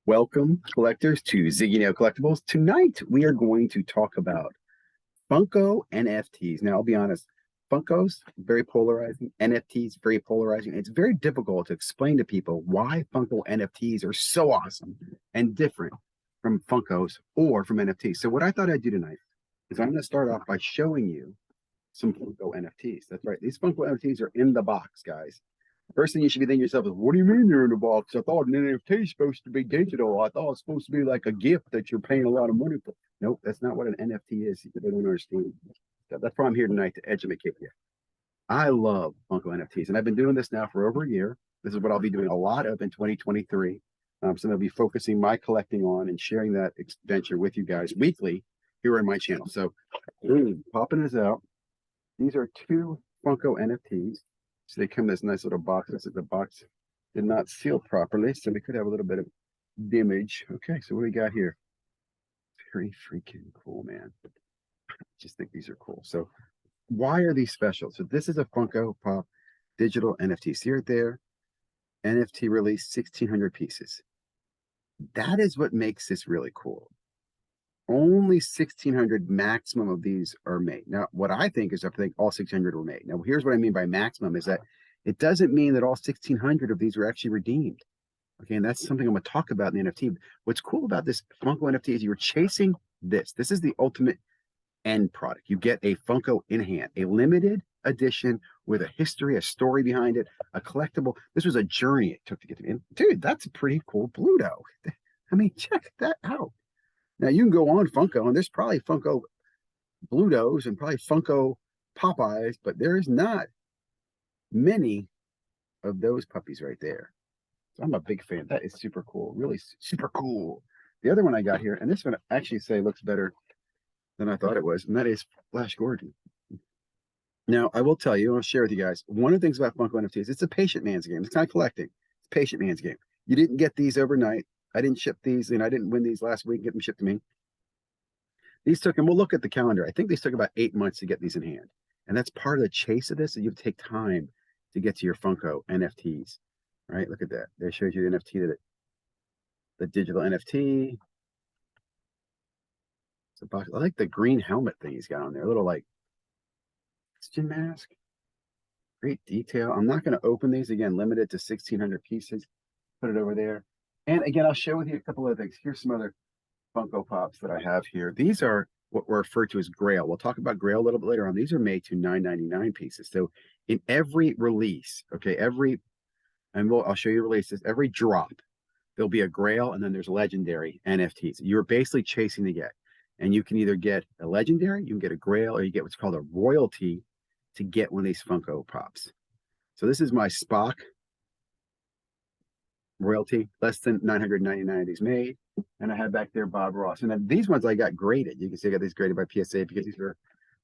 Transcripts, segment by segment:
Welcome, collectors, to ZiggyNo Collectibles. Tonight, we are going to talk about Funko NFTs. Now, I'll be honest, Funko's very polarizing, NFTs very polarizing. It's very difficult to explain to people why Funko NFTs are so awesome and different from Funkos or from NFTs. So, what I thought I'd do tonight is I'm going to start off by showing you some Funko NFTs. That's right, these Funko NFTs are in the box, guys. First thing you should be thinking to yourself is, what do you mean they're in the box? I thought an NFT is supposed to be digital. I thought it's supposed to be like a gift that you're paying a lot of money for. Nope, that's not what an NFT is. They don't understand. That's why I'm here tonight to educate you. I love Funko NFTs, and I've been doing this now for over a year. This is what I'll be doing a lot of in 2023. So I'll be focusing my collecting on and sharing that venture with you guys weekly here on my channel. So, popping this out. These are two Funko NFTs. So they come in this nice little box. Looks like the box did not seal properly, so we could have a little bit of damage. Okay, so what do we got here? Very freaking cool, man. I just think these are cool. So why are these special? So this is a Funko Pop digital NFT. See right there? NFT release, 1,600 pieces. That is what makes this really cool. Only 1,600 maximum of these are made. Now, what I think is, I think all 600 were made. Now, here's what I mean by maximum is that it doesn't mean that all 1,600 of these were actually redeemed. Okay, and that's something I'm going to talk about in the NFT. What's cool about this Funko NFT is you're chasing this. This is the ultimate end product. You get a Funko in hand, a limited edition with a history, a story behind it, a collectible. This was a journey it took to get to me. And dude, that's a pretty cool Bluto. I mean, check that out. Now you can go on Funko, and there's probably Funko Blutos and probably Funko Popeyes, but there is not many of those puppies right there. So I'm a big fan. That is super cool. Really super cool. The other one I got here, and this one I actually say looks better than I thought it was, and that is Flash Gordon. Now, I will tell you, I'll share with you guys, one of the things about Funko NFTs, it's a patient man's game. It's kind of collecting. It's a patient man's game. You didn't get these overnight. I didn't ship these, and I didn't win these last week and get them shipped to me. These took, and we'll look at the calendar. I think these took about 8 months to get these in hand. And that's part of the chase of this, that you take time to get to your Funko NFTs. All right, look at that. There shows you the NFT, the digital NFT. It's a box. I like the green helmet thing he's got on there. A little like oxygen mask. Great detail. I'm not going to open these again, limited to 1,600 pieces. Put it over there. And again, I'll share with you a couple of things. Here's some other Funko Pops that I have here. These are what were referred to as Grail. We'll talk about Grail a little bit later on. These are made to $9.99 pieces. So in every release, okay, I'll show you releases, every drop, there'll be a Grail and then there's legendary NFTs. You're basically chasing to get. And you can either get a legendary, you can get a Grail, or you get what's called a royalty to get one of these Funko Pops. So this is my Spock royalty, less than 999 of these made. And I had back there Bob Ross. And then these ones I got graded. You can see I got these graded by PSA because these were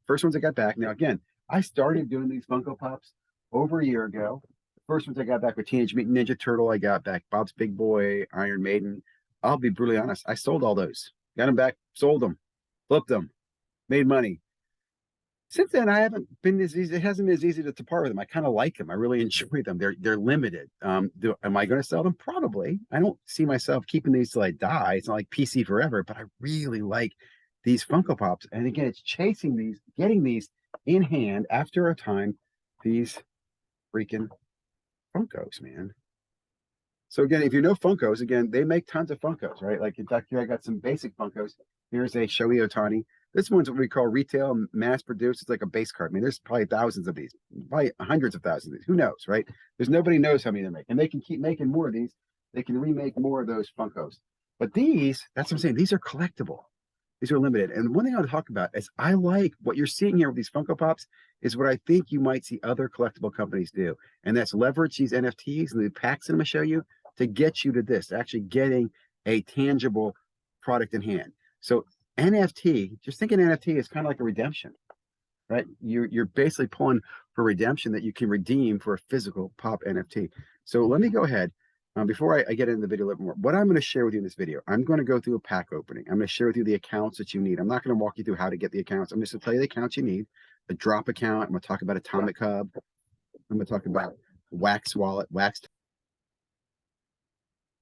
first ones I got back. Now, again, I started doing these Funko Pops over a year ago. The first ones I got back were Teenage Mutant Ninja Turtle. I got back Bob's Big Boy, Iron Maiden. I'll be brutally honest. I sold all those. Got them back, sold them, flipped them, made money. Since then, I haven't been as easy. It hasn't been as easy to part with them. I kind of like them. I really enjoy them. They're limited. Am I going to sell them? Probably. I don't see myself keeping these till I die. It's not like PC forever, but I really like these Funko Pops. And again, it's chasing these, getting these in hand after a time. These freaking Funkos, man. So again, if you know Funkos, again, they make tons of Funkos, right? Like in fact, here I got some basic Funkos. Here's a Shohei Ohtani. This one's what we call retail mass produced. It's like a base card. I mean, there's probably thousands of these, probably hundreds of thousands of these. Who knows, right? There's nobody knows how many they make. And they can keep making more of these. They can remake more of those Funkos. But these, that's what I'm saying, these are collectible. These are limited. And one thing I want to talk about is I like what you're seeing here with these Funko Pops is what I think you might see other collectible companies do. And that's leverage these NFTs and the packs I'm going to show you to get you to this, actually getting a tangible product in hand. So NFT, just think of NFT is kind of like a redemption, right? You're basically pulling for redemption that you can redeem for a physical pop NFT. So let me go ahead. Before I get into the video a little more, what I'm going to share with you in this video, I'm going to go through a pack opening. I'm going to share with you the accounts that you need. I'm not going to walk you through how to get the accounts. I'm just going to tell you the accounts you need. A drop account. I'm going to talk about Atomic Hub. I'm going to talk about Wax Wallet, Wax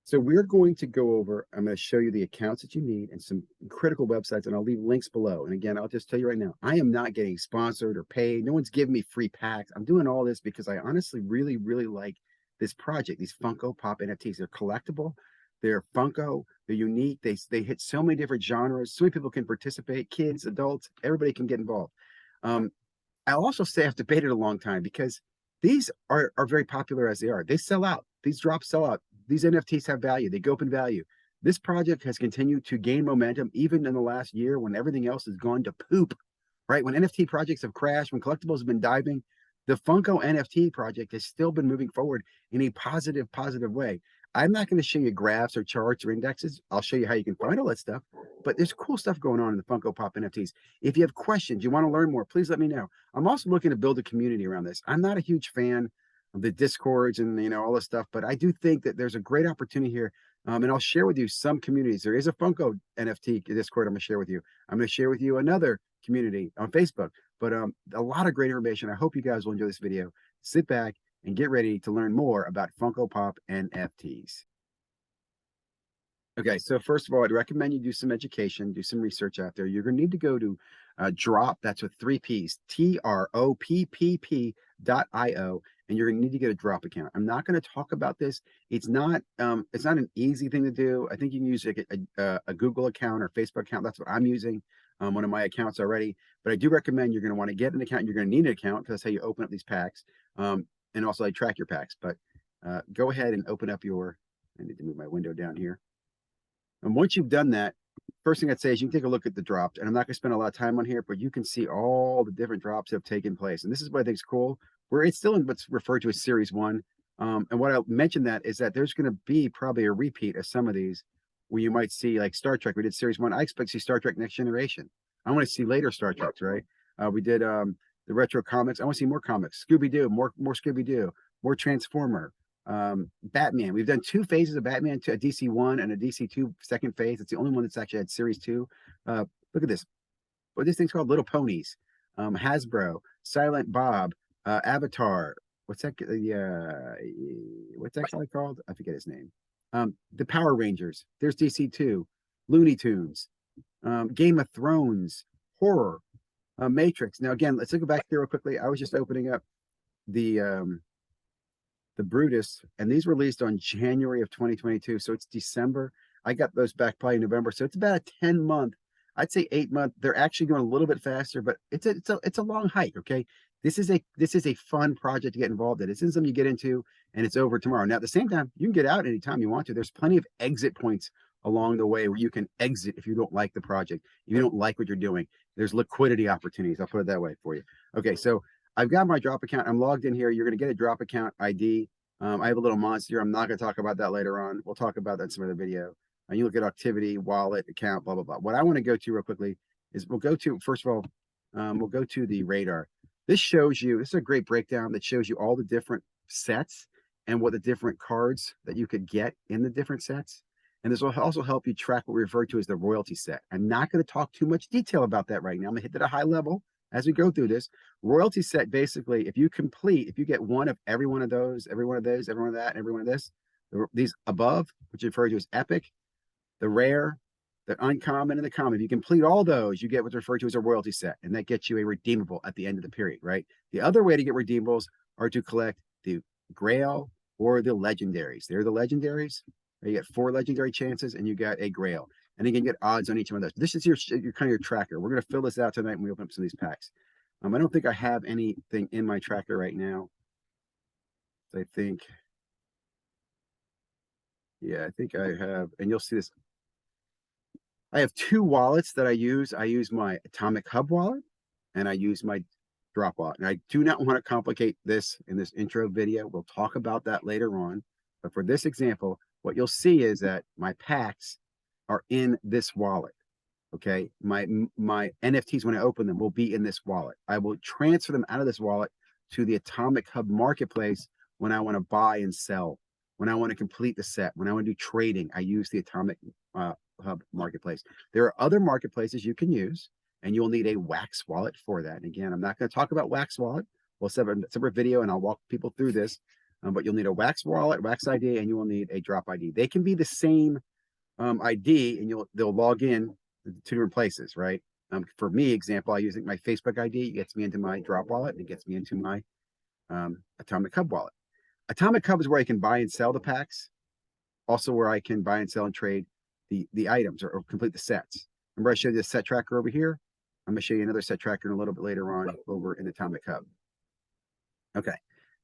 So we're going to go over, I'm going to show you the accounts that you need and some critical websites, and I'll leave links below. And again, I'll just tell you right now, I am not getting sponsored or paid. No one's giving me free packs. I'm doing all this because I honestly really, really like this project, these Funko Pop NFTs. They're collectible, they're Funko, they're unique. They hit so many different genres. So many people can participate, kids, adults, everybody can get involved. Um, I'll also say I've debated a long time because these are very popular as they are. They sell out. These drops sell out. These NFTs have value. They go up in value. This project has continued to gain momentum even in the last year when everything else has gone to poop, right? When NFT projects have crashed, when collectibles have been diving, the Funko NFT project has still been moving forward in a positive way. I'm not going to show you graphs or charts or indexes. I'll show you how you can find all that stuff. But there's cool stuff going on in the Funko Pop NFTs. If you have questions, you want to learn more, please let me know. I'm also looking to build a community around this. I'm not a huge fan of the discords and all this stuff, but I do think that there's a great opportunity here. And I'll share with you some communities. There is a Funko NFT Discord I'm gonna share with you. I'm gonna share with you another community on Facebook. But a lot of great information. I hope you guys will enjoy this video. Sit back and get ready to learn more about Funko Pop NFTs. Okay, so first of all, I'd recommend you do some education, do some research out there. You're going to need to go to drop, that's with three P's, TROPPP.io, and you're going to need to get a drop account. I'm not going to talk about this. It's not an easy thing to do. I think you can use a Google account or Facebook account. That's what I'm using, one of my accounts already. But I do recommend you're going to want to get an account. You're going to need an account because that's how you open up these packs. And also I track your packs. But go ahead and open up your, I need to move my window down here. And once you've done that, first thing I'd say is you can take a look at the drops. And I'm not going to spend a lot of time on here, but you can see all the different drops that have taken place. And this is what I think is cool, where it's still in what's referred to as Series 1. And what I mentioned that is that there's going to be probably a repeat of some of these where you might see like Star Trek. We did Series 1. I expect to see Star Trek Next Generation. I want to see later Star Treks, right? We did the retro comics. I want to see more comics. Scooby-Doo, more Scooby-Doo, more Transformer, Batman. We've done two phases of Batman, a DC 1 and a DC 2 second phase. It's the only one that's actually had Series 2. Look at this. What this thing's called? Little Ponies, Hasbro, Silent Bob, Avatar. What's that? What's that guy called? I forget his name. The Power Rangers. There's DC 2, Looney Tunes, Game of Thrones, horror, Matrix. Now again, let's go back here real quickly. I was just opening up the Brutus, and these released on January of 2022. So it's December. I got those back probably November. So it's about a 10-month, I'd say 8-month. They're actually going a little bit faster, but it's a long hike. Okay. This is a fun project to get involved in. It's in something you get into and it's over tomorrow. Now, at the same time, you can get out anytime you want to. There's plenty of exit points along the way where you can exit if you don't like the project, if you don't like what you're doing. There's liquidity opportunities. I'll put it that way for you. Okay. So I've got my drop account. I'm logged in here. You're going to get a drop account ID. I have a little monster. I'm not going to talk about that later on. We'll talk about that in some other video. And you look at activity, wallet, account, blah, blah, blah. What I want to go to real quickly is we'll go to, first of all, we'll go to the radar. This shows you, this is a great breakdown that shows you all the different sets and what the different cards that you could get in the different sets. And this will also help you track what we refer to as the royalty set. I'm not going to talk too much detail about that right now. I'm going to hit it at a high level as we go through this. Royalty set, basically, if you get one of every one of those, every one of those, every one of that, and every one of this, these above, which you refer to as epic, the rare, the uncommon, and the common. If you complete all those, you get what's referred to as a royalty set, and that gets you a redeemable at the end of the period, right? The other way to get redeemables are to collect the grail or the legendaries. They're the legendaries. You get 4 legendary chances, and you got a grail. And you can get odds on each one of those. This is your kind of your tracker. We're going to fill this out tonight when we open up some of these packs. I don't think I have anything in my tracker right now. I think I have, and you'll see this. I have 2 wallets that I use. I use my Atomic Hub wallet, and I use my Drop wallet. And I do not want to complicate this in this intro video. We'll talk about that later on. But for this example, what you'll see is that my packs are in this wallet. Okay, my NFTs when I open them will be in this wallet. I will transfer them out of this wallet to the Atomic Hub marketplace when I want to buy and sell, when I want to complete the set, when I want to do trading. I use the Atomic Hub marketplace. There are other marketplaces you can use, and you'll need a Wax wallet for that. And again, I'm not going to talk about Wax wallet. We'll set a separate video, and I'll walk people through this. but you'll need a Wax wallet, Wax ID, and you will need a Drop ID. They can be the same ID, and they'll log in to two different places, right? For me, example, I use my Facebook ID. It gets me into my Drop wallet, and it gets me into my Atomic Hub wallet. Atomic Hub is where I can buy and sell the packs, also where I can buy and sell and trade the items or complete the sets. Remember I showed you the set tracker over here? I'm going to show you another set tracker in a little bit later on over in Atomic Hub. Okay,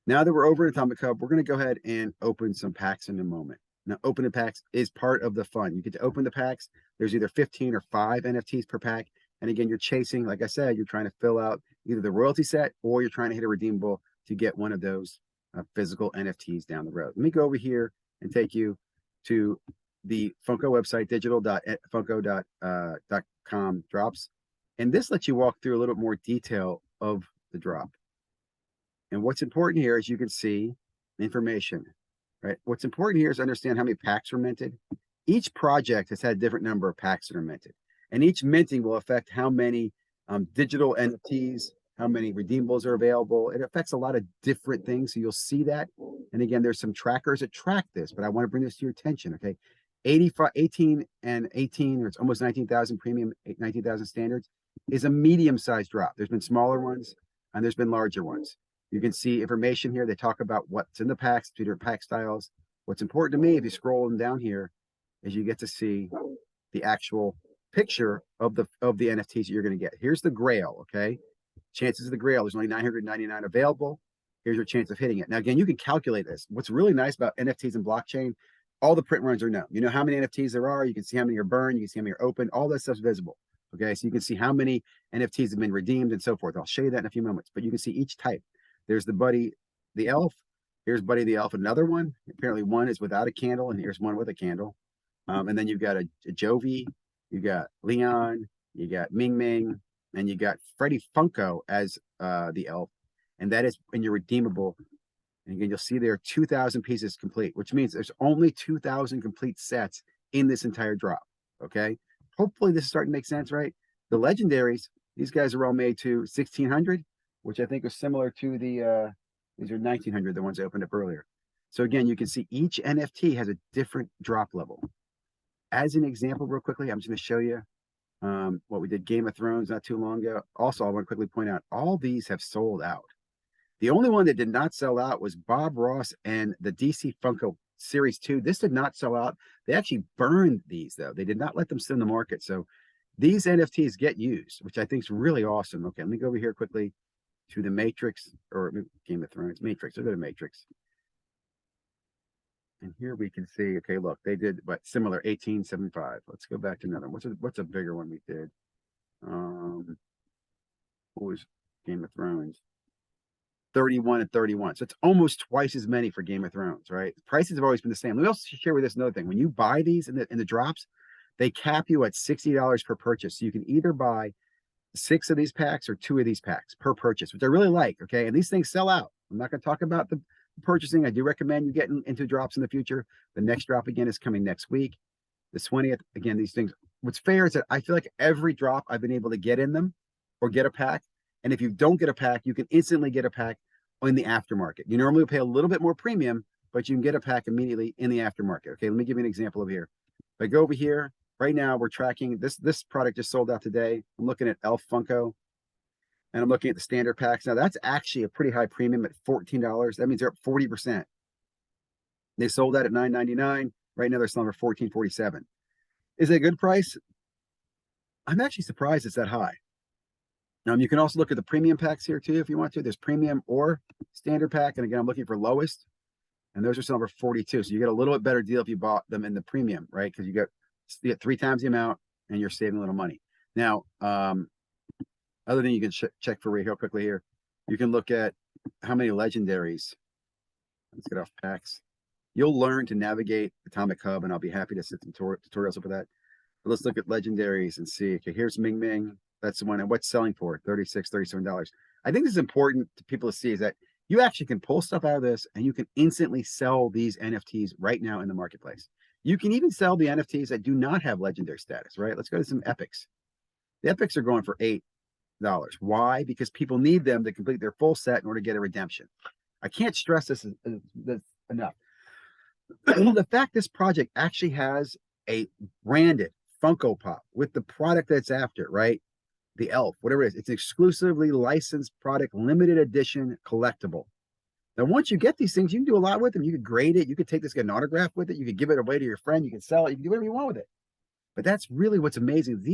now that we're over in Atomic Hub, we're going to go ahead and open some packs in a moment. Now, opening packs is part of the fun. You get to open the packs. There's either 15 or 5 NFTs per pack. And again, you're chasing, like I said, you're trying to fill out either the royalty set or you're trying to hit a redeemable to get one of those physical NFTs down the road. Let me go over here and take you to the Funko website, digital.funko.com drops. And this lets you walk through a little bit more detail of the drop. And what's important here is you can see information, right? What's important here is understand how many packs were minted. Each project has had a different number of packs that are minted. And each minting will affect how many digital NFTs, how many redeemables are available. It affects a lot of different things. So you'll see that. And again, there's some trackers that track this, but I want to bring this to your attention, okay? 18 and 18, or it's almost 19,000 premium, 19,000 standards, is a medium-sized drop. There's been smaller ones and there's been larger ones. You can see information here. They talk about what's in the packs, 2 different pack styles. What's important to me, if you scroll them down here, is you get to see the actual picture of the NFTs that you're going to get. Here's the Grail, okay? Chances of the Grail, there's only 999 available. Here's your chance of hitting it. Now, again, you can calculate this. What's really nice about NFTs and blockchain, all the print runs are known. You know how many NFTs there are. You can see how many are burned. You can see how many are open. All that stuff's visible. Okay, so you can see how many NFTs have been redeemed and so forth. I'll show you that in a few moments, but you can see each type. There's the Buddy the Elf. Here's Buddy the Elf, another one. Apparently one is without a candle, and here's one with a candle. And then you've got a Jovi, you got Leon, you got Ming Ming, and you got Freddie Funko as the elf. And that is in your redeemable. And again, you'll see there are 2,000 pieces complete, which means there's only 2,000 complete sets in this entire drop. Okay. Hopefully this is starting to make sense, right? The legendaries, these guys are all made to 1,600, which I think is similar to the, these are 1,900, the ones I opened up earlier. So again, you can see each NFT has a different drop level. As an example, real quickly, I'm just going to show you what we did Game of Thrones not too long ago. Also, I want to quickly point out, all these have sold out. The only one that did not sell out was Bob Ross and the DC Funko Series 2. This did not sell out. They actually burned these, though. They did not let them sit in the market. So these NFTs get used, which I think is really awesome. Okay, let me go over here quickly to the Matrix, or Game of Thrones, Matrix. I'll go to Matrix. And here we can see, okay, look, they did what similar 1875. Let's go back to another one. What's a bigger one we did? What was Game of Thrones? 31 and 31. So it's almost twice as many for Game of Thrones, right? The prices have always been the same. Let me also share with this another thing. When you buy these in the drops, they cap you at $60 per purchase. So you can either buy 6 of these packs or 2 of these packs per purchase, which I really like. Okay. And these things sell out. I'm not going to talk about the purchasing. I do recommend you getting into drops in the future. The next drop again is coming next week, the 20th. Again, these things, what's fair is that I feel like every drop I've been able to get in them or get a pack. And if you don't get a pack, you can instantly get a pack in the aftermarket. You normally pay a little bit more premium, but you can get a pack immediately in the aftermarket. Okay, let me give you an example over here. If I go over here, right now we're tracking this product just sold out today. I'm looking at Elf Funko, and I'm looking at the standard packs. Now that's actually a pretty high premium at $14. That means they're up 40%. They sold that at $9.99. Right now they're selling for $14.47. Is it a good price? I'm actually surprised it's that high. You can also look at the premium packs here too if you want to. There's premium or standard pack. And again, I'm looking for lowest. And those are selling for 42. So you get a little bit better deal if you bought them in the premium, right? Because you get 3 times the amount and you're saving a little money. Now, other than you can check for real quickly here, you can look at how many legendaries. Let's get off packs. You'll learn to navigate Atomic Hub, and I'll be happy to set some tutorials up for that. But let's look at legendaries and see. Okay, here's Ming Ming. That's the one. And what's selling for? $36, $37. I think this is important to people to see is that you actually can pull stuff out of this and you can instantly sell these NFTs right now in the marketplace. You can even sell the NFTs that do not have legendary status, right? Let's go to some epics. The epics are going for $8. Why? Because people need them to complete their full set in order to get a redemption. I can't stress this enough. The fact this project actually has a branded Funko Pop with the product that's after, right? The elf, whatever it is, it's exclusively licensed product, limited edition, collectible. Now, once you get these things, you can do a lot with them. You could grade it. You could take this, get an autograph with it. You could give it away to your friend. You can sell it. You can do whatever you want with it. But that's really what's amazing.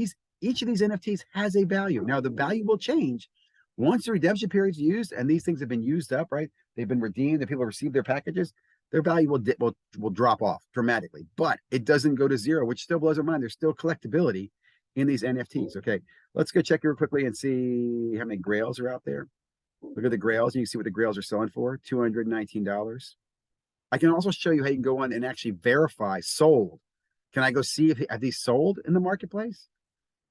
Each of these NFTs has a value. Now, the value will change once the redemption period's used and these things have been used up, right? They've been redeemed, the people receive their packages, their value will drop off dramatically. But it doesn't go to zero, which still blows our mind. There's still collectability in these NFTs. Okay, let's go check real quickly and see how many grails are out there. Look at the grails, and you can see what the grails are selling for, $219. I can also show you how you can go on and actually verify sold. Can I go see if have these sold in the marketplace?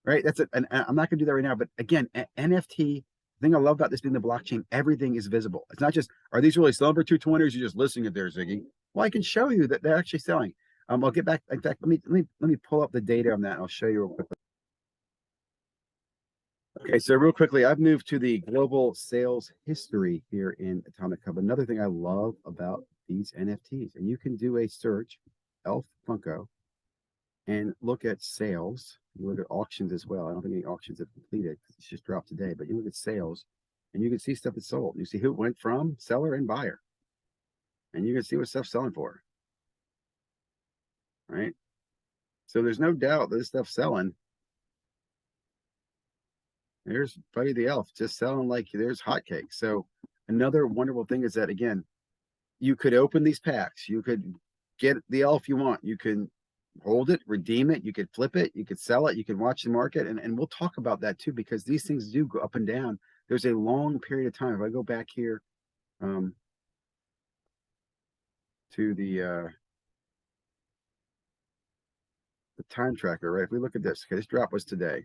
Right. That's it. And I'm not going to do that right now. But again, NFT. The thing I love about this being the blockchain, everything is visible. It's not just are these really selling for 220 or you're just listing it there, Ziggy? Well, I can show you that they're actually selling. I'll get back. In fact, let me pull up the data on that. And I'll show you real quickly. Okay, so real quickly, I've moved to the global sales history here in Atomic Hub. Another thing I love about these NFTs, and you can do a search, Elf Funko, and look at sales. You look at auctions as well. I don't think any auctions have completed because it's just dropped today, but you look at sales and you can see stuff that's sold. You see who it went from, seller and buyer. And you can see what stuff's selling for. Right? So there's no doubt that this stuff's selling. There's Buddy the Elf just selling like there's hotcakes. So another wonderful thing is that, again, you could open these packs. You could get the elf you want. You can hold it, redeem it. You could flip it. You could sell it. You can watch the market. And we'll talk about that too, because these things do go up and down. There's a long period of time. If I go back here to the time tracker, right? If we look at this, okay, this drop was today.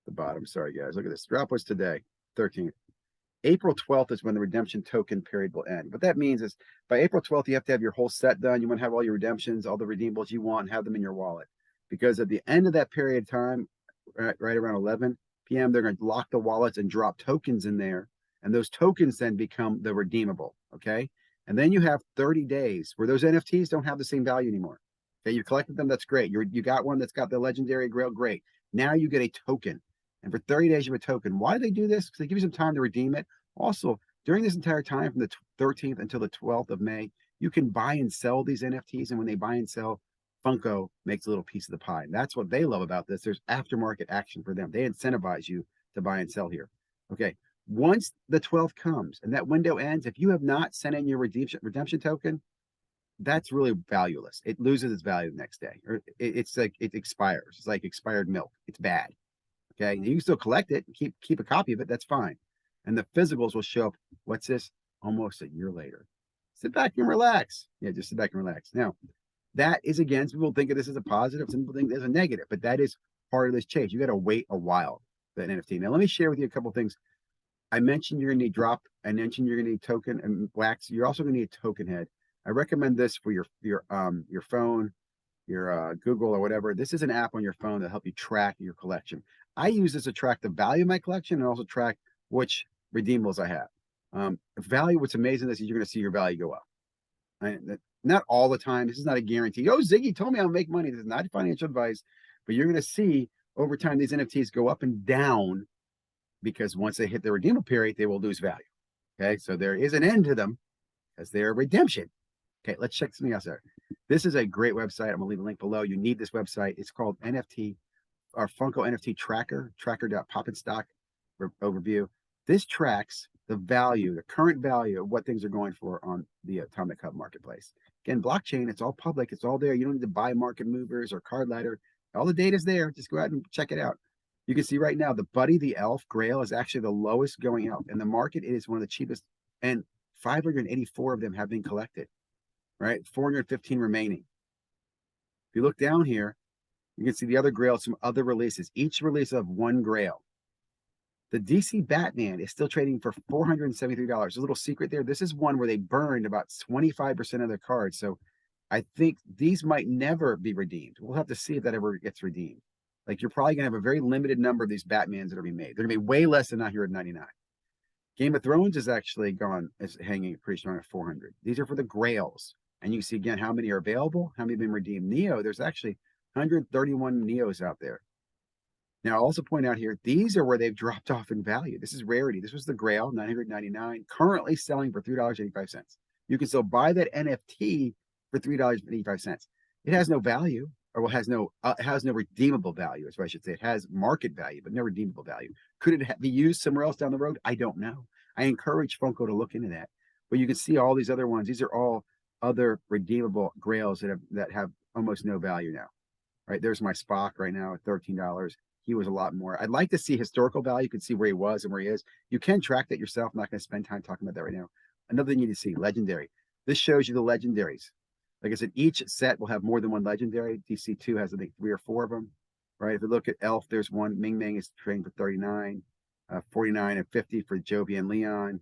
The bottom, sorry guys, look at this. Drop was today, 13th. April 12th is when the redemption token period will end. What that means is by April 12th, you have to have your whole set done. You want to have all your redemptions, all the redeemables you want, and have them in your wallet. Because at the end of that period of time, right around 11 p.m., they're going to lock the wallets and drop tokens in there. And those tokens then become the redeemable, okay? And then you have 30 days where those NFTs don't have the same value anymore. Okay, you collected them, that's great. You got one that's got the legendary grail, great. Now you get a token. And for 30 days, you have a token. Why do they do this? Because they give you some time to redeem it. Also, during this entire time, from the 13th until the 12th of May, you can buy and sell these NFTs. And when they buy and sell, Funko makes a little piece of the pie. And that's what they love about this. There's aftermarket action for them. They incentivize you to buy and sell here. Okay. Once the 12th comes and that window ends, if you have not sent in your redemption token, that's really valueless. It loses its value the next day. Or it's like it expires. It's like expired milk. It's bad. Okay, you can still collect it, keep a copy of it. That's fine, and the physicals will show up. What's this? Almost a year later. Sit back and relax. Yeah, just sit back and relax. Now, that is again. Some people think of this as a positive. Some people think as a negative, but that is part of this change. You got to wait a while for that NFT. Now, let me share with you a couple of things. I mentioned you're gonna need drop. I mentioned you're gonna need token and wax. You're also gonna need a Tokenhead. I recommend this for your phone, your Google or whatever. This is an app on your phone that help you track your collection. I use this to track the value of my collection and also track which redeemables I have. Value, what's amazing is you're going to see your value go up. Not all the time. This is not a guarantee. Oh, Ziggy told me I'll make money. This is not financial advice, but you're going to see over time these NFTs go up and down because once they hit the redeemable period, they will lose value. Okay, so there is an end to them as they're redemption. Okay, let's check something else out. This is a great website. I'm going to leave a link below. You need this website. It's called NFT our Funko NFT tracker, tracker.poppinstock overview. This tracks the value, the current value of what things are going for on the Atomic Hub marketplace. Again, blockchain, it's all public, it's all there. You don't need to buy market movers or card ladder. All the data's there. Just go out and check it out. You can see right now the Buddy the Elf Grail is actually the lowest going out. In the market, it is one of the cheapest, and 584 of them have been collected, right? 415 remaining. If you look down here, you can see the other grails from other releases. Each release of one grail. The DC Batman is still trading for $473. A little secret there. This is one where they burned about 25% of their cards. So I think these might never be redeemed. We'll have to see if that ever gets redeemed. Like you're probably going to have a very limited number of these Batmans that are being made. They're going to be way less than 999. Game of Thrones is actually gone, is hanging pretty strong at 400. These are for the grails. And you see again how many are available, how many have been redeemed. Neo, there's actually 131 Neos out there. Now, I'll also point out here, these are where they've dropped off in value. This is rarity. This was the Grail, 999, currently selling for $3.85. You can still buy that NFT for $3.85. It has no value, or has no redeemable value, is what I should say. It has market value, but no redeemable value. Could it be used somewhere else down the road? I don't know. I encourage Funko to look into that. But you can see all these other ones. These are all other redeemable Grails that have almost no value now. Right, there's my Spock right now at $13. He was a lot more. I'd like to see historical value. You can see where he was and where he is. You can track that yourself. I'm not going to spend time talking about that right now. Another thing you need to see, legendary. This shows you the legendaries. Like I said, each set will have more than one legendary. DC2 has, I think, 3 or 4 of them. Right. If you look at Elf, there's one. Ming Ming is trading for 39, 49 and 50 for Jovi and Leon.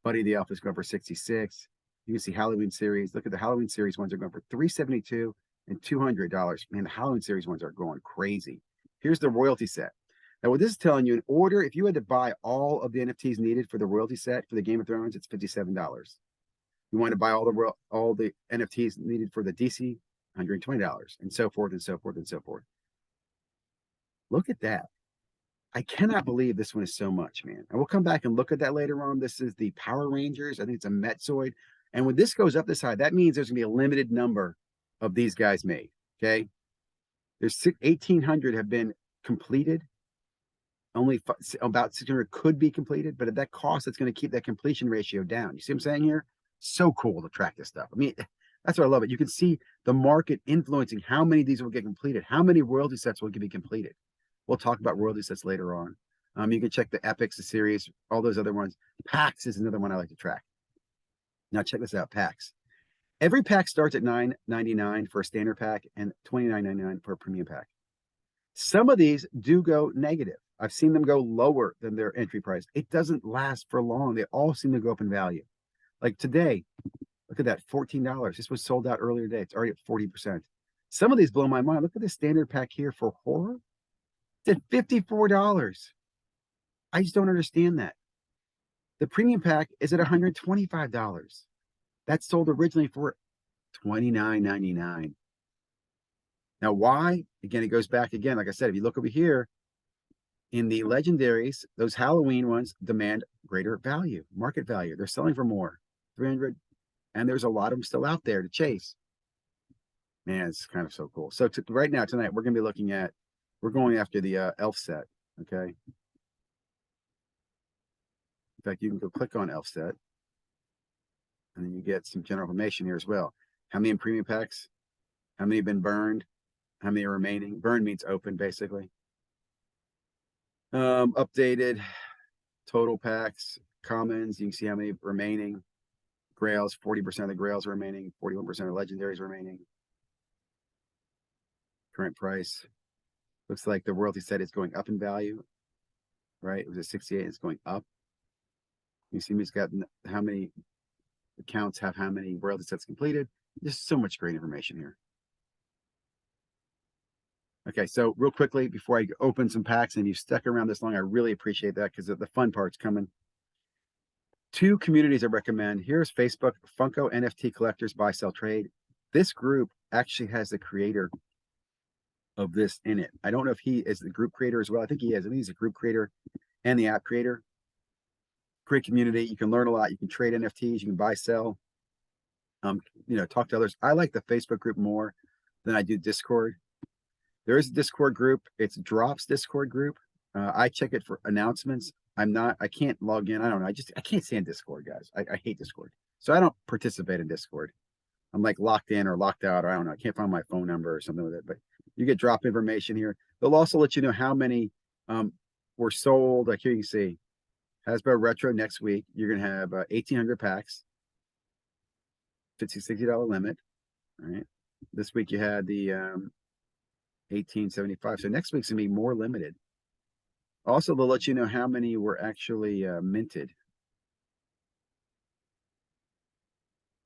Buddy the Elf is going for 66. You can see Halloween series. Look at the Halloween series ones are going for 372 and $200. Man, the Halloween series ones are going crazy. Here's the royalty set. Now, what this is telling you, in order, if you had to buy all of the NFTs needed for the royalty set for the Game of Thrones, it's $57. You want to buy all the NFTs needed for the DC, $120, and so forth and so forth and so forth. Look at that. I cannot believe this one is so much, man. And we'll come back and look at that later on. This is the Power Rangers. I think it's a Metzoid. And when this goes up this high, that means there's going to be a limited number of these guys made. Okay. There's 1,800 have been completed. Only about 600 could be completed, but at that cost, it's going to keep that completion ratio down. You see what I'm saying here? So cool to track this stuff. I mean, that's why I love it. You can see the market influencing how many of these will get completed, how many royalty sets will be completed. We'll talk about royalty sets later on. You can check the Epics, the series, all those other ones. PAX is another one I like to track. Now check this out, PAX. Every pack starts at $9.99 for a standard pack and $29.99 for a premium pack. Some of these do go negative. I've seen them go lower than their entry price. It doesn't last for long. They all seem to go up in value. Like today, look at that, $14. This was sold out earlier today. It's already at 40%. Some of these blow my mind. Look at this standard pack here for horror. It's at $54. I just don't understand that. The premium pack is at $125. That sold originally for $29.99. Now, why? Again, it goes back again. Like I said, if you look over here in the legendaries, those Halloween ones demand greater value, market value. They're selling for more, 300, and there's a lot of them still out there to chase. Man, it's kind of so cool. So right now, tonight, we're going to be looking at, we're going after the Elf set. Okay. In fact, you can go click on Elf set, and then you get some general information here as well. How many in premium packs? How many have been burned? How many are remaining? Burn means open, basically. Updated total packs, commons. You can see how many remaining. Grails, 40% of the Grails are remaining. 41% of legendaries remaining. Current price. Looks like the royalty set is going up in value. Right? It was at 68. It's going up. You see he's got how many accounts have how many royalty sets completed. Just so much great information here. Okay, so real quickly before I open some packs, and you've stuck around this long, I really appreciate that because the fun part's coming. 2 communities I recommend. Here's Facebook, Funko NFT Collectors Buy, Sell, Trade. This group actually has the creator of this in it. I don't know if he is the group creator as well. I think he is. I think he's a group creator and the app creator. Great community. You can learn a lot. You can trade NFTs. You can buy, sell. Talk to others. I like the Facebook group more than I do Discord. There is a Discord group. It's Drops Discord group. I check it for announcements. I can't log in. I don't know. I can't stand Discord, guys. I hate Discord. So I don't participate in Discord. I'm like locked in or locked out, or I don't know. I can't find my phone number or something with it. But you get drop information here. They'll also let you know how many were sold. Like here you can see Hasbro Retro next week. You're going to have 1,800 packs, $60 limit. All right. This week you had the 1875. So next week's going to be more limited. Also, they'll let you know how many were actually minted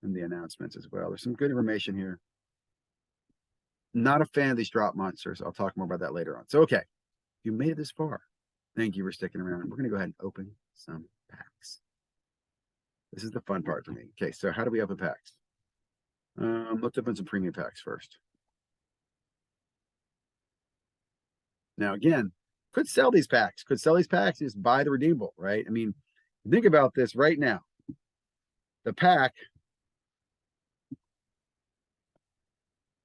in the announcements as well. There's some good information here. Not a fan of these drop monsters. I'll talk more about that later on. So, okay, you made it this far. Thank you for sticking around. We're going to go ahead and open some packs. This is the fun part for me. Okay, so how do we open packs? Let's open some premium packs first. Now, again, could sell these packs. Could sell these packs. Just buy the redeemable, right? I mean, think about this right now. The pack.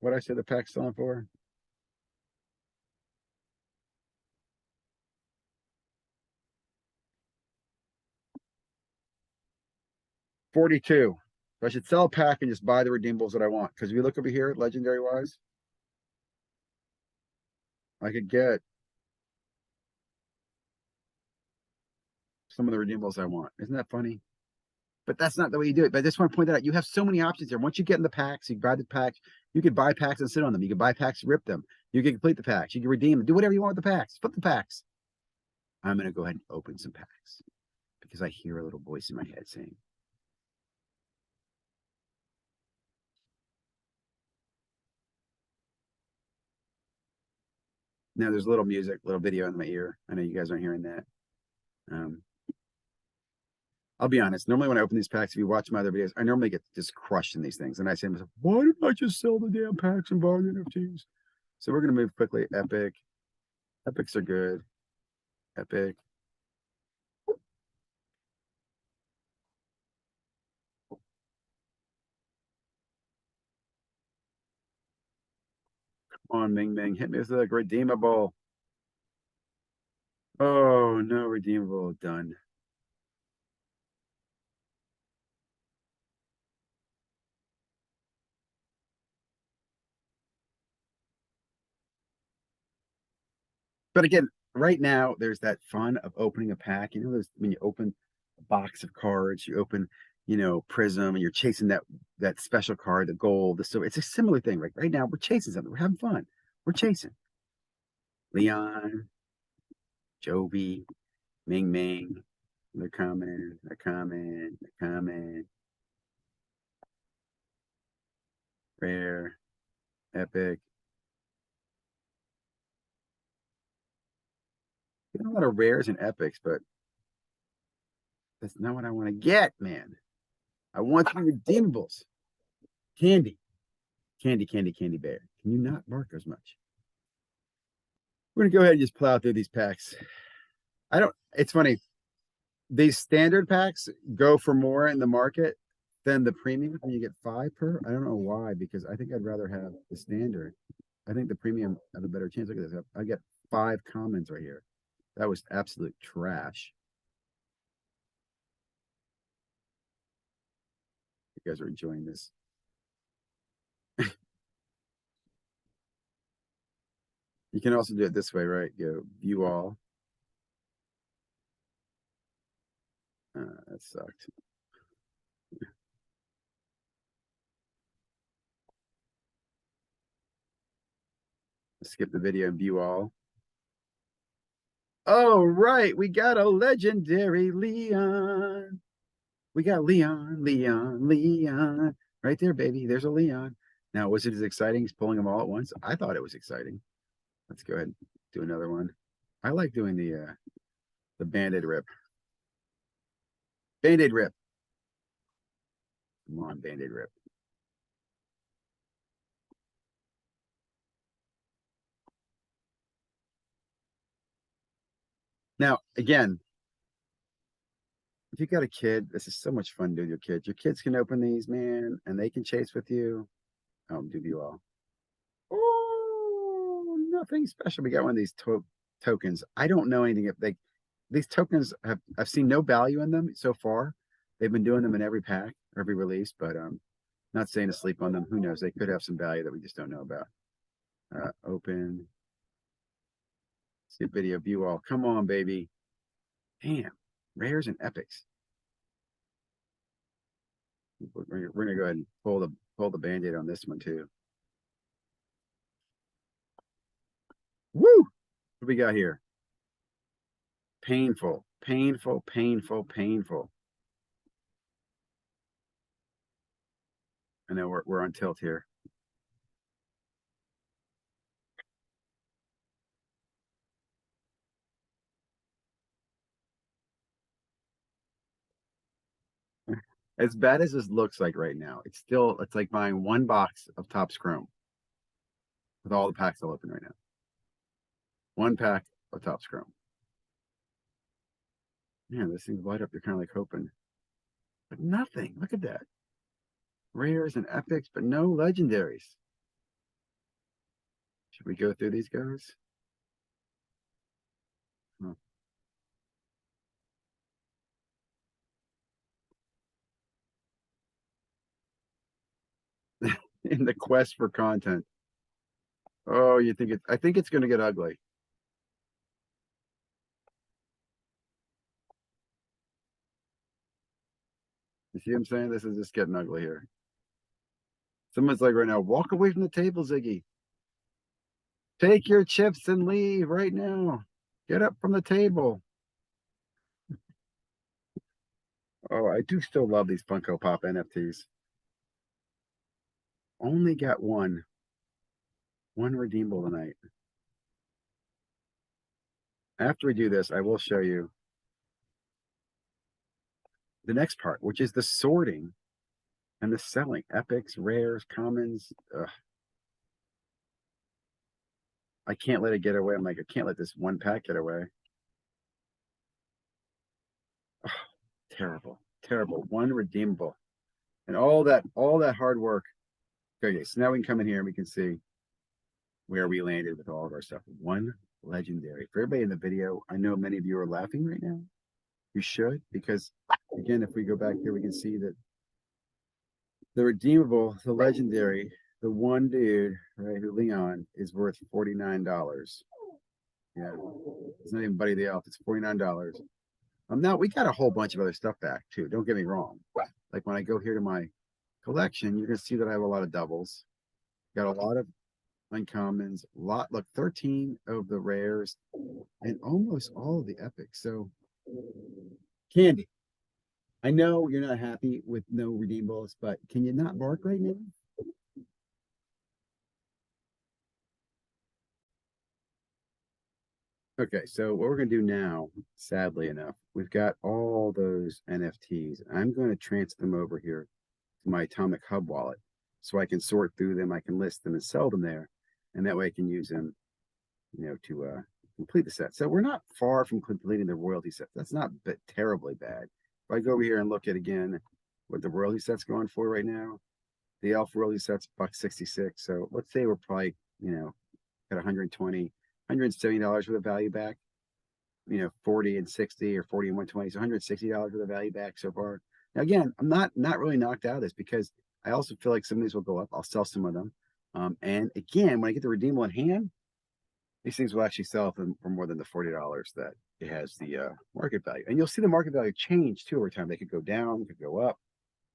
What I said the pack's selling for? $42. So I should sell a pack and just buy the redeemables that I want. Because if you look over here, legendary wise, I could get some of the redeemables I want. Isn't that funny? But that's not the way you do it. But I just want to point that out. You have so many options here. Once you get in the packs, you buy the packs. You could buy packs and sit on them. You can buy packs, rip them. You can complete the packs. You can redeem them. Do whatever you want with the packs. Flip the packs. I'm going to go ahead and open some packs because I hear a little voice in my head saying, now there's a little music, little video in my ear. I know you guys aren't hearing that. I'll be honest. Normally, when I open these packs, if you watch my other videos, I normally get just crushed in these things. And I say to myself, why didn't I just sell the damn packs and buy the NFTs? So we're going to move quickly. Epic. Epics are good. Epic. Come on, Ming Ming. Hit me with a redeemable. Oh, no redeemable. Done. But again, right now, there's that fun of opening a pack. You know, there's when you open a box of cards, you open, Prism, and you're chasing that special card, the gold, the silver. It's a similar thing. Like right now, we're chasing something. We're having fun. We're chasing. Leon, Joby, Ming Ming. They're coming. They're coming. They're coming. Rare, epic. Get a lot of rares and epics, but that's not what I want to get, man. I want the redeemables. Candy. Candy, candy, candy bear. Can you not bark as much? We're gonna go ahead and just plow through these packs. It's funny. These standard packs go for more in the market than the premium, and you get 5 per. I don't know why, because I think I'd rather have the standard. I think the premium have a better chance. Look at this. I get 5 comments right here. That was absolute trash. You guys are enjoying this. You can also do it this way, right? Go view all. That sucked. Skip the video and view all. Oh, right. We got a legendary Leon. We got Leon, Leon, Leon. Right there, baby. There's a Leon. Now, was it as exciting as pulling them all at once? I thought it was exciting. Let's go ahead and do another one. I like doing the Band-Aid rip. Band-Aid rip. Come on, Band-Aid rip. Now, again, if you got a kid, this is so much fun to do with your kids. Your kids can open these, man, and they can chase with you. Do you all? Oh, nothing special. We got one of these tokens. I don't know anything if these tokens have I've seen no value in them so far. They've been doing them in every pack, every release, but not staying asleep on them. Who knows? They could have some value that we just don't know about. Open. See video view all. Come on, baby. Damn. Rares and epics. We're gonna go ahead and pull the band-aid on this one too. Woo! What do we got here? Painful, painful, painful, painful. I know we're on tilt here. As bad as this looks like right now, it's like buying one box of Topps Chrome with all the packs I'll open right now. One pack of Topps Chrome. Man, this thing's light up. You're kind of like hoping. But nothing. Look at that. Rares and epics, but no legendaries. Should we go through these guys? Huh. In the quest for content. Oh, you think I think it's gonna get ugly. You see what I'm saying? This is just getting ugly here. Someone's like right now, walk away from the table, Ziggy. Take your chips and leave right now. Get up from the table. Oh, I do still love these Funko Pop NFTs. Only got one redeemable tonight. After we do this, I will show you the next part, which is the sorting and the selling. Epics, rares, commons. Ugh. I can't let it get away. I'm like, I can't let this one pack get away. Oh, terrible, terrible. One redeemable. And all that hard work. Okay, so now we can come in here and we can see where we landed with all of our stuff. One legendary. For everybody in the video, I know many of you are laughing right now. You should, because again, if we go back here, we can see that the redeemable, the legendary, the one dude, right, who Leon is worth $49. Yeah, it's not even Buddy the Elf. It's $49. Now we got a whole bunch of other stuff back too. Don't get me wrong. Like when I go here to my collection, you're gonna see that I have a lot of doubles. Got a lot of uncommons. Look, 13 of the rares, and almost all of the epics. So, Candy, I know you're not happy with no redeemables, but can you not bark right now? Okay, so what we're gonna do now, sadly enough, we've got all those NFTs. I'm going to transfer them over here to my Atomic Hub wallet so I can sort through them, I can list them and sell them there, and that way I can use them, to complete the set. So we're not far from completing the royalty set. That's not terribly bad. If I go over here and look at again what the royalty set's going for right now, the elf royalty set's $1.66. So let's say we're probably, at 120, $170 worth of value back, 40 and 60 or 40 and 120. So $160 worth of value back so far. Now again, I'm not really knocked out of this because I also feel like some of these will go up. I'll sell some of them. And again, when I get the redeemable in hand, these things will actually sell for more than the $40 that it has the market value. And you'll see the market value change too over time. They could go down, could go up.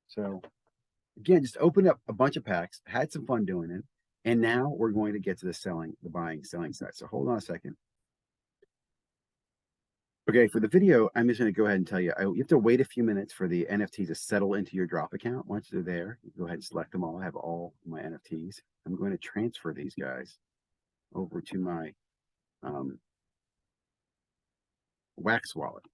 So again, just opened up a bunch of packs, had some fun doing it. And now we're going to get to the buying, selling side. So hold on a second. Okay, for the video, I'm just going to go ahead and tell you, you have to wait a few minutes for the NFT to settle into your drop account. Once they're there, you go ahead and select them all. I have all my NFTs. I'm going to transfer these guys over to my Wax wallet.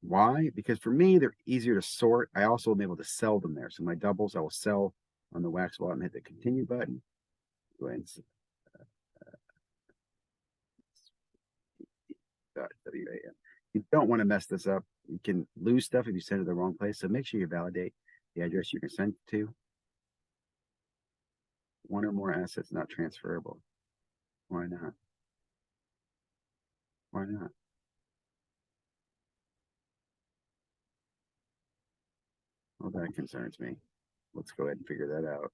Why? Because for me, they're easier to sort. I also am able to sell them there. So my doubles, I will sell on the Wax wallet and hit the continue button. Go ahead and WAM. You don't want to mess this up. You can lose stuff if you send it to the wrong place. So make sure you validate the address you can send it to. One or more assets not transferable. Why not? Why not? Well, that concerns me. Let's go ahead and figure that out.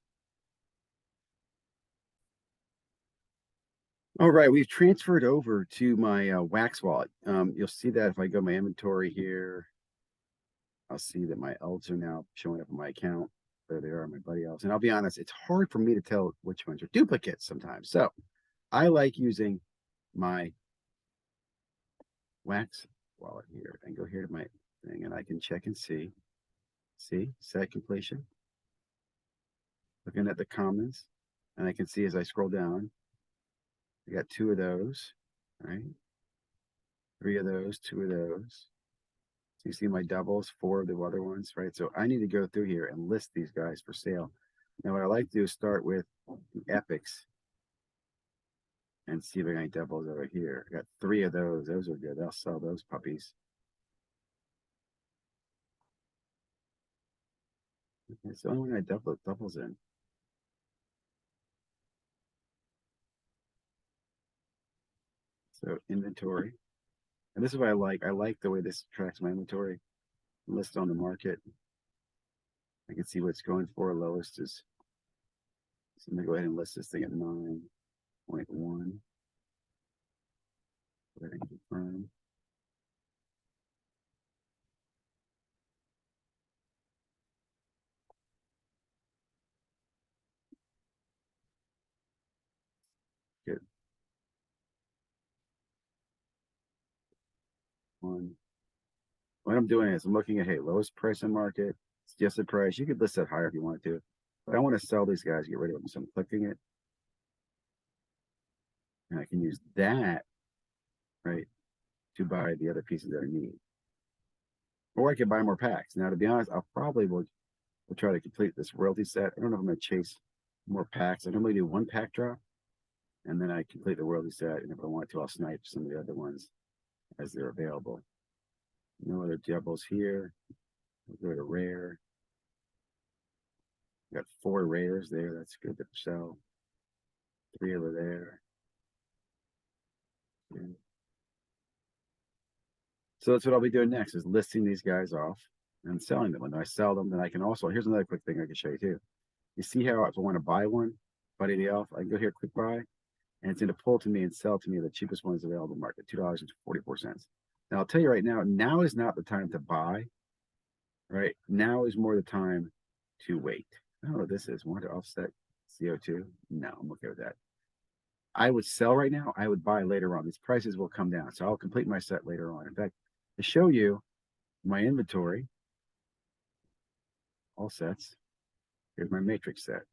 All right, we've transferred over to my Wax wallet. You'll see that if I go my inventory here, I'll see that my elves are now showing up in my account. There they are, my buddy elves. And I'll be honest, it's hard for me to tell which ones are duplicates sometimes. So I like using my Wax wallet here and go here to my thing, and I can check and see. See, set completion. Looking at the commons, and I can see as I scroll down, I got two of those, right? Three of those, two of those. So you see my doubles, 4 of the other ones, right? So I need to go through here and list these guys for sale. Now what I like to do is start with the epics and see if I got any doubles over here. I got 3 of those. Those are good. I'll sell those puppies. It's the only one I doubles in. So inventory. And this is what I like. I like the way this tracks my inventory. List on the market. I can see what's going for. Lowest is. So I'm gonna go ahead and list this thing at 9.1. Go ahead and confirm. Good. 1. What I'm doing is I'm looking at, hey, lowest price in market, suggested price. You could list that higher if you want to, but I want to sell these guys, get rid of them. So I'm clicking it, and I can use that, right, to buy the other pieces that I need. Or I could buy more packs. Now, to be honest, I'll probably will try to complete this royalty set. I don't know if I'm going to chase more packs. I normally do 1 pack drop, and then I complete the royalty set. And if I want to, I'll snipe some of the other ones as they're available. No other doubles here. I'll go to rare. Got 4 rares there. That's good to sell. 3 over there. Yeah. So that's what I'll be doing next is listing these guys off and selling them. When I sell them, then I can also, here's another quick thing I can show you too. You see how if I want to buy one, buddy the elf, I can go here, quick buy, and it's going to pull to me and sell to me the cheapest ones available in the market, $2.44. Now I'll tell you right now, now is not the time to buy, right? Now is more the time to wait. I don't know what this is. Want to offset CO2? No, I'm okay with that. I would sell right now. I would buy later on. These prices will come down. So I'll complete my set later on. In fact, to show you my inventory, all sets, here's my matrix set,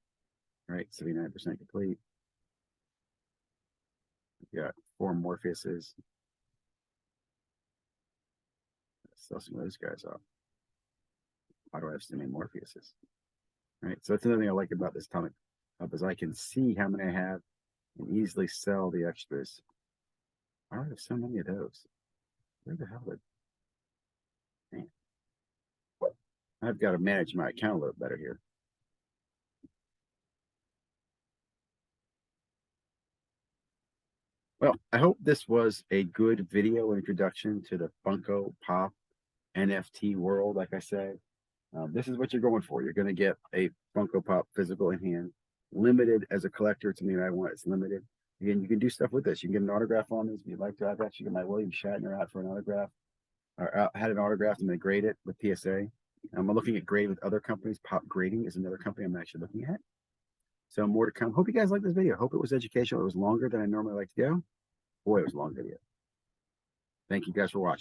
right? 79% complete. We've got 4 Morpheuses. Sell some of those guys off. Why do I have so many Morpheuses? Right. So that's another thing I like about this Atomic Hub is I can see how many I have and easily sell the extras. Why do I have so many of those? Where the hell did man? I've got to manage my account a little better here. Well, I hope this was a good video introduction to the Funko Pop NFT world. Like I said, this is what you're going for. You're going to get a Funko Pop physical in hand, limited as a collector. To me, I want it's limited. Again, you can do stuff with this. You can get an autograph on this if you'd like to. I've actually got my William Shatner out for an autograph. Or had an autograph. I'm going to grade it with PSA. I'm looking at grading with other companies. Pop Grading is another company I'm actually looking at. So more to come. Hope you guys like this video. Hope it was educational. It was longer than I normally like to go. Boy, it was a long video. Thank you guys for watching.